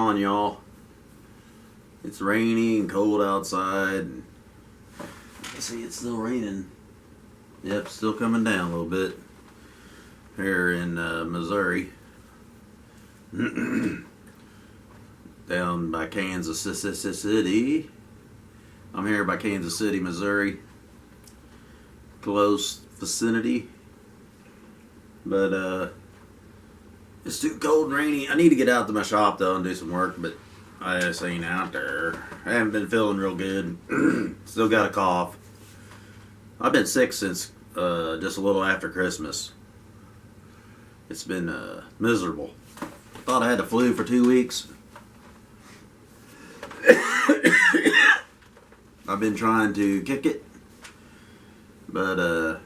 on, y'all? It's rainy and cold outside. See, it's still raining. Yep, still coming down a little bit here in Missouri. Down by Kansas City. I'm here by Kansas City, Missouri. Close vicinity. But it's too cold and rainy. I need to get out to my shop though and do some work, but I just ain't out there. I haven't been feeling real good. Still got a cough. I've been sick since just a little after Christmas. It's been miserable. Thought I had the flu for 2 weeks. I've been trying to kick it, but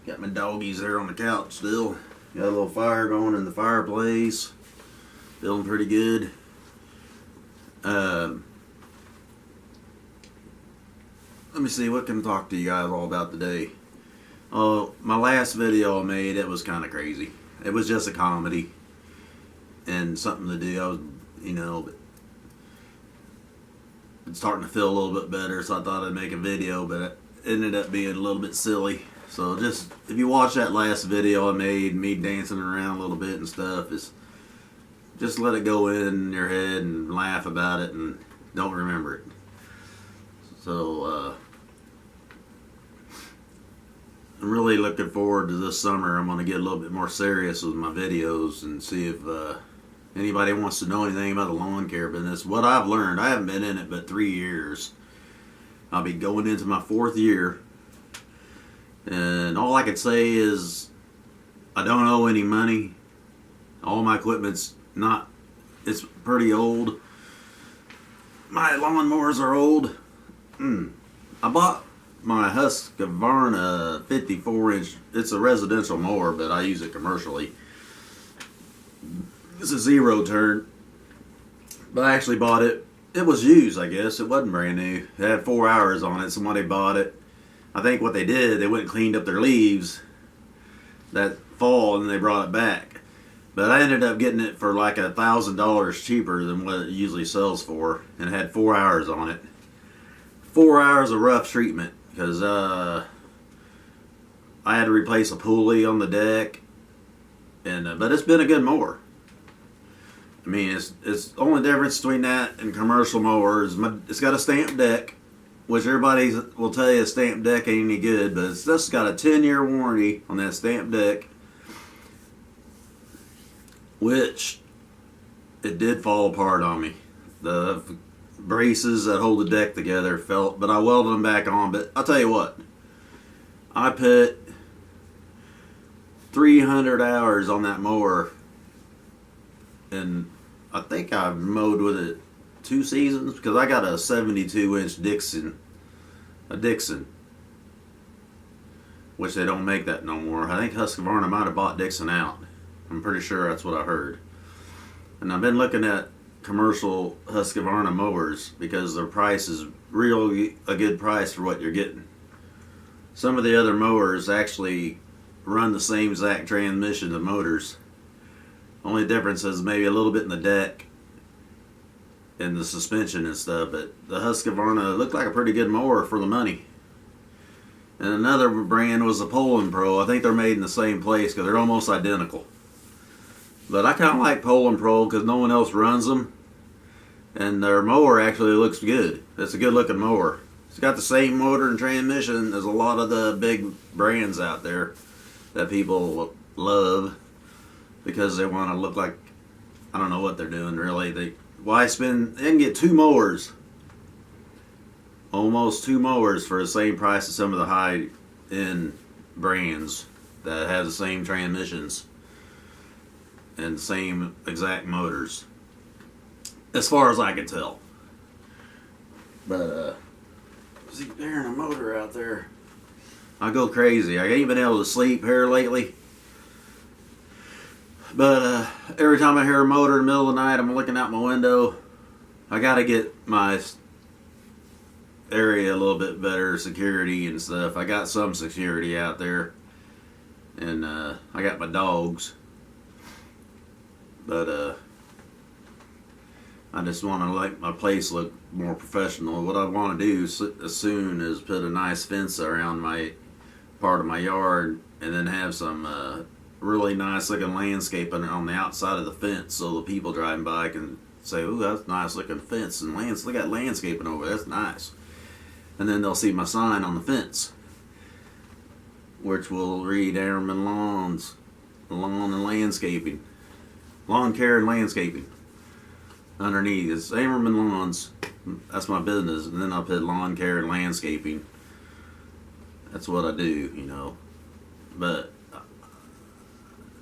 got my doggies there on the couch still. Got a little fire going in the fireplace. Feeling pretty good. Let me see, what can I talk to you guys all about today? Oh, my last video I made, it was kind of crazy. It was just a comedy and something to do. I was, but it's starting to feel a little bit better, so I thought I'd make a video, but it ended up being a little bit silly. So just, if you watch that last video I made, me dancing around a little bit and stuff, just let it go in your head and laugh about it and don't remember it. So, I'm really looking forward to this summer. I'm going to get a little bit more serious with my videos and see if anybody wants to know anything about the lawn care business. What I've learned, I haven't been in it but 3 years. I'll be going into my 4th year. And all I can say is I don't owe any money. All my equipment's it's pretty old. My lawnmowers are old. I bought my Husqvarna 54-inch. It's a residential mower, but I use it commercially. It's a 0-turn. But I actually bought it. It was used, I guess. It wasn't brand new. It had 4 hours on it. Somebody bought it. I think what they did, they went and cleaned up their leaves that fall and they brought it back. But I ended up getting it for like $1,000 cheaper than what it usually sells for. And it had 4 hours on it. 4 hours of rough treatment. Because I had to replace a pulley on the deck. And but it's been a good mower. I mean, it's the only difference between that and commercial mowers. It's got a stamped deck, which everybody will tell you a stamped deck ain't any good, but it's just got a 10-year warranty on that stamped deck, which it did fall apart on me. The braces that hold the deck together fell, but I welded them back on. But I'll tell you what, I put 300 hours on that mower, and I think I've mowed with it 2 seasons, because I got a 72-inch Dixon, which they don't make that no more. I think Husqvarna might have bought Dixon out. I'm pretty sure that's what I heard. And I've been looking at commercial Husqvarna mowers because their price is really a good price for what you're getting. Some of the other mowers actually run the same exact transmission and motors. Only difference is maybe a little bit in the deck and the suspension and stuff, but the Husqvarna looked like a pretty good mower for the money. And another brand was the Poulan Pro. I think they're made in the same place because they're almost identical. But I kind of like Poulan Pro because no one else runs them, and their mower actually looks good. It's a good looking mower. It's got the same motor and transmission as a lot of the big brands out there that people love because they want to look like, I don't know what they're doing really. They can get 2 mowers, almost 2 mowers for the same price as some of the high-end brands that have the same transmissions and the same exact motors, as far as I can tell. But see, there's a motor out there. I go crazy. I ain't been able to sleep here lately. But every time I hear a motor in the middle of the night, I'm looking out my window. I gotta get my area a little bit better security and stuff. I got some security out there. And I got my dogs. But I just want to make my place look more professional. What I want to do as soon is put a nice fence around my part of my yard, and then have some really nice looking landscaping on the outside of the fence, so the people driving by can say, "Oh, that's a nice looking fence and look at landscaping over there. That's nice." And then they'll see my sign on the fence, which will read Ammerman Lawns, Lawn and Landscaping, Lawn Care and Landscaping. Underneath it's Ammerman Lawns. That's my business, and then I'll put Lawn Care and Landscaping. That's what I do, you know. But I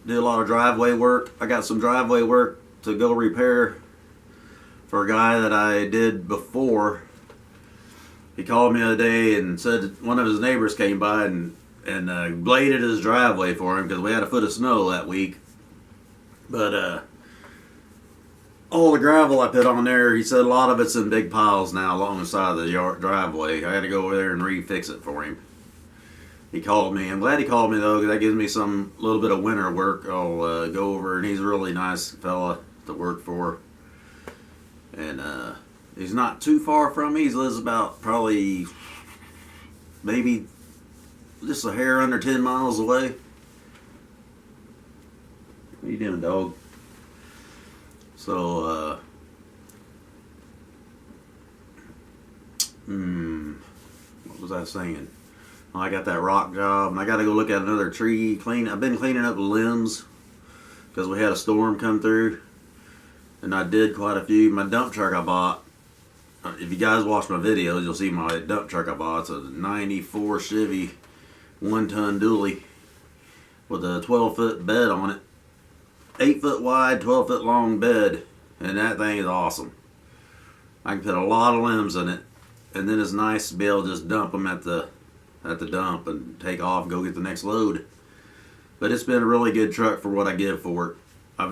do a lot of driveway work. I got some driveway work to go repair for a guy that I did before. He called me the other day and said one of his neighbors came by and bladed his driveway for him because we had a foot of snow that week. But all the gravel I put on there, he said a lot of it's in big piles now along the side of the driveway. I had to go over there and refix it for him. He called me. I'm glad he called me though, because that gives me some little bit of winter work. I'll go over, and he's a really nice fella to work for. And he's not too far from me. He lives about probably maybe just a hair under 10 miles away. What are you doing, dog? So, what was I saying? Oh, I got that rock job, and I got to go look at another tree. I've been cleaning up the limbs because we had a storm come through, and I did quite a few. My dump truck I bought. If you guys watch my videos, you'll see my dump truck I bought. It's a '94 Chevy 1-ton dually with a 12-foot bed on it. 8-foot wide, 12-foot long bed, and that thing is awesome. I can put a lot of limbs in it, and then it's nice to be able to just dump them at the dump and take off and go get the next load. But it's been a really good truck for what I give for it.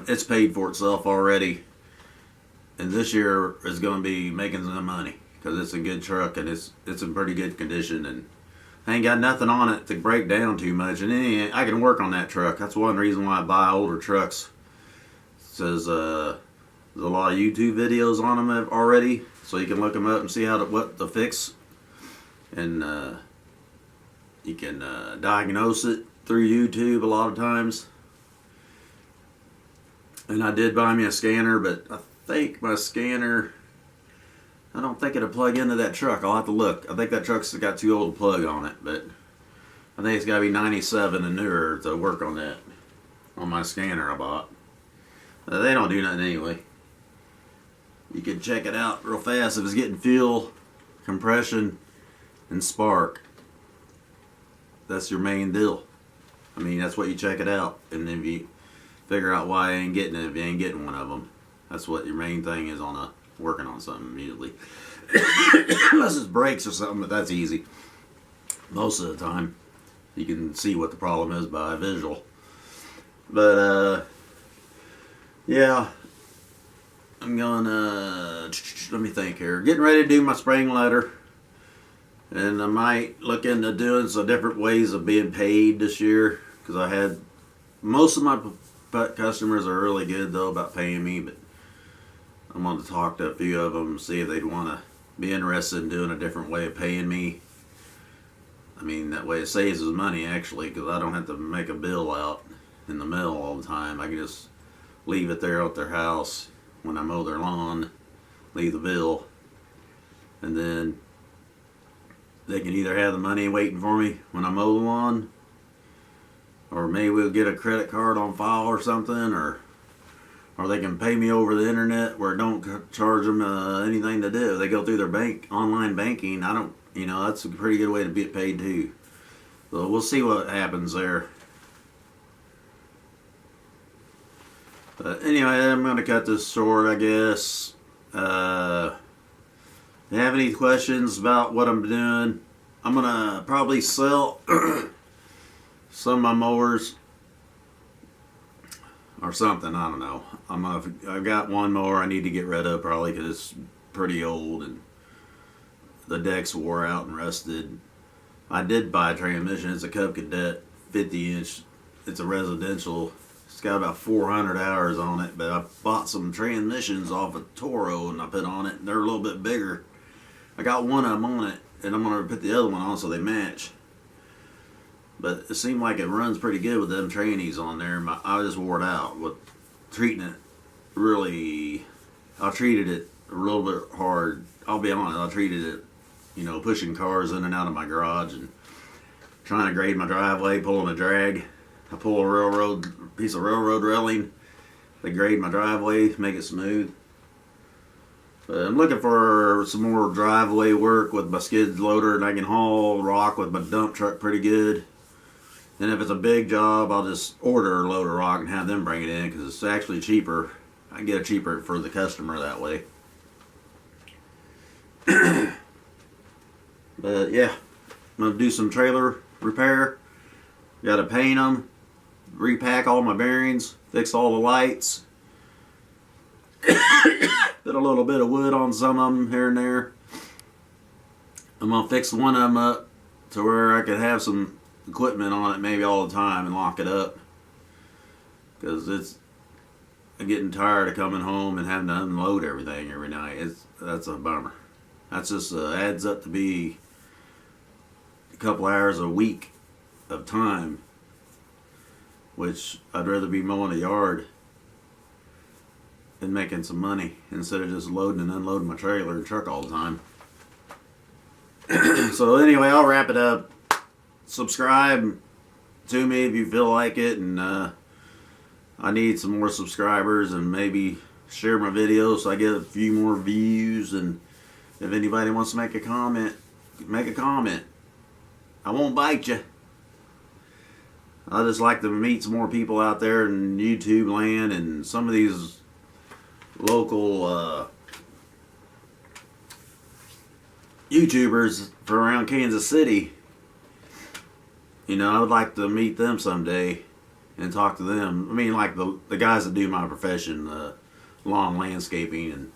It's paid for itself already, and this year is going to be making some money because it's a good truck and it's in pretty good condition, and I ain't got nothing on it to break down too much, and I can work on that truck. That's one reason why I buy older trucks. Says there's a lot of YouTube videos on them already, so you can look them up and see what to fix, and you can diagnose it through YouTube a lot of times. And I did buy me a scanner, but I think my scanner, I don't think it'll plug into that truck. I'll have to look. I think that truck's got too old to plug on it, but I think it's got to be 97 and newer to work on that, on my scanner I bought. They don't do nothing anyway. You can check it out real fast if it's getting fuel, compression, and spark. That's your main deal. I mean, that's what you check it out. And if you figure out why I ain't getting it, if you ain't getting one of them, that's what your main thing is on working on something immediately. Unless it's brakes or something, but that's easy. Most of the time, you can see what the problem is by visual. But, yeah, I'm gonna, let me think here. Getting ready to do my spring letter. And I might look into doing some different ways of being paid this year. Because I had, most of my customers are really good though about paying me. But I'm going to talk to a few of them, see if they'd want to be interested in doing a different way of paying me. I mean, that way it saves us money actually. Because I don't have to make a bill out in the mail all the time. I can just leave it there at their house when I mow their lawn, leave the bill, and then they can either have the money waiting for me when I mow the lawn, or maybe we'll get a credit card on file or something, or they can pay me over the internet where it don't charge them anything to do. They go through their online banking. That's a pretty good way to get paid too. So we'll see what happens there. But anyway, I'm going to cut this short, I guess. If you have any questions about what I'm doing, I'm going to probably sell some of my mowers or something. I don't know. I've got one mower I need to get rid of probably because it's pretty old and the deck's wore out and rusted. I did buy a transmission. It's a Cub Cadet 50-inch. It's a residential It's got about 400 hours on it, but I bought some transmissions off of Toro and I put on it, and they're a little bit bigger. I got one of them on it, and I'm going to put the other one on so they match. But it seemed like it runs pretty good with them trannies on there. I just wore it out with treating it really. I treated it a little bit hard. I'll be honest, I treated it, pushing cars in and out of my garage and trying to grade my driveway, pulling a drag. I pull a piece of railroad railing to grade my driveway, make it smooth. But I'm looking for some more driveway work with my skid loader, and I can haul rock with my dump truck pretty good. And if it's a big job, I'll just order a load of rock and have them bring it in because it's actually cheaper. I can get it cheaper for the customer that way. But yeah, I'm going to do some trailer repair. Got to paint them, repack all my bearings, fix all the lights. Put a little bit of wood on some of them here and there. I'm going to fix one of them up to where I could have some equipment on it maybe all the time and lock it up. Because I'm getting tired of coming home and having to unload everything every night. That's a bummer. That's just adds up to be a couple hours a week of time, which I'd rather be mowing the yard and making some money instead of just loading and unloading my trailer and truck all the time. So anyway, I'll wrap it up. Subscribe to me if you feel like it, and I need some more subscribers, and maybe share my videos so I get a few more views. And if anybody wants to make a comment, make a comment. I won't bite you. I just like to meet some more people out there in YouTube land, and some of these local YouTubers from around Kansas City. I would like to meet them someday and talk to them. I mean, like the guys that do my profession, lawn landscaping, and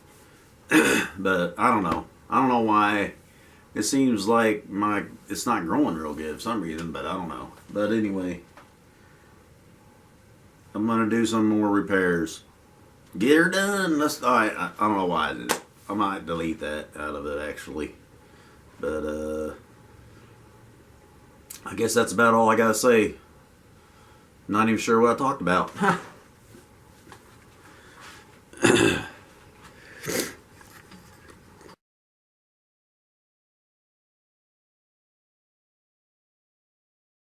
but I don't know. I don't know why. It seems like it's not growing real good for some reason, but I don't know. But anyway, I'm gonna do some more repairs. Get her done. I don't know why I did it. I might delete that out of it actually. But I guess that's about all I gotta say. Not even sure what I talked about.